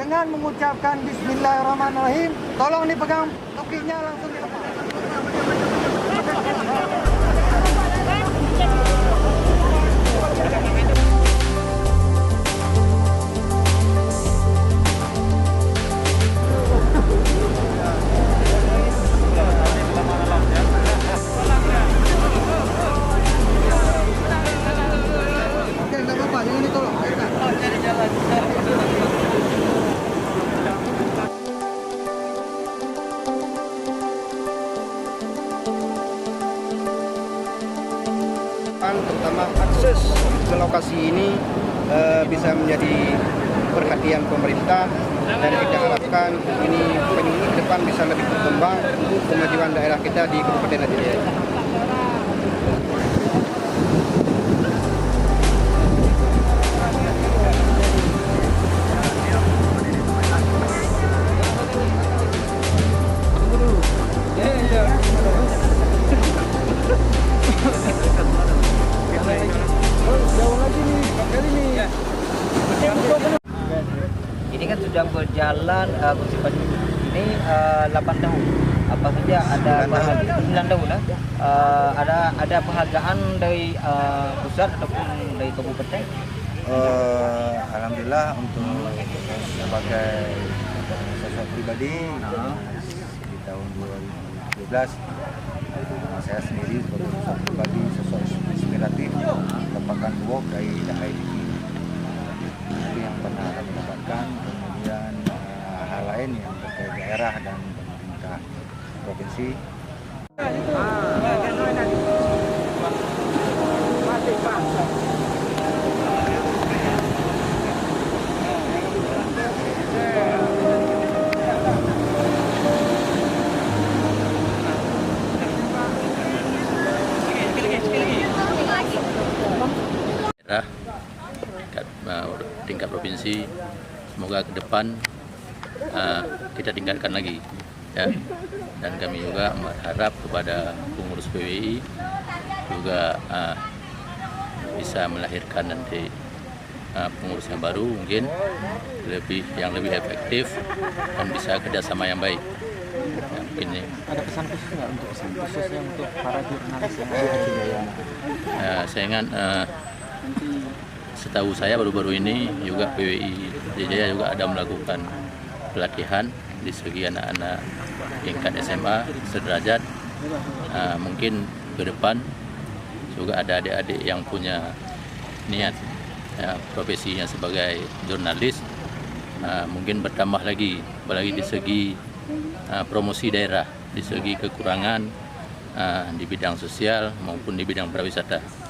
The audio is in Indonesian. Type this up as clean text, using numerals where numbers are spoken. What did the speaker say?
dengan mengucapkan Bismillahirrahmanirrahim. Tolong dipegang topinya langsung dilepas. Oke, nggak apa-apa, jangan ditolong. Cari jalan. Terutama akses ke lokasi ini bisa menjadi perhatian pemerintah, dan kita harapkan ini penyulut depan bisa lebih berkembang untuk kemajuan daerah kita di Kabupaten Aceh Jaya. Ini kan sudah berjalan kursi penyulut ini 8 tahun. Apa saja ada 9 tahun lah. Ada penghargaan dari pusat ataupun dari kabupaten. Alhamdulillah untuk sebagai sosok pribadi di tahun 2012 saya sendiri sebagai sosok pribadi, sosok inspiratif merupakan work dari IDP itu yang pernah kami dapatkan. Kemudian hal lain yang terkait daerah dan pemerintah provinsi. Tingkat provinsi, semoga ke depan kita tingkatkan lagi, ya. Dan kami juga berharap kepada pengurus PWI juga bisa melahirkan nanti pengurus yang baru, mungkin yang lebih efektif dan bisa kerjasama yang baik. Ya, mungkin ini. Ada pesan khusus nggak untuk para jurnalis yang ada di Jaya? Saya ingat setahu saya baru-baru ini juga PWI Jaya juga ada melakukan pelatihan di segi anak-anak tingkat SMA sederajat. Mungkin ke depan juga ada adik-adik yang punya niat profesinya sebagai jurnalis, mungkin bertambah lagi, apalagi di segi promosi daerah, di segi kekurangan di bidang sosial maupun di bidang pariwisata.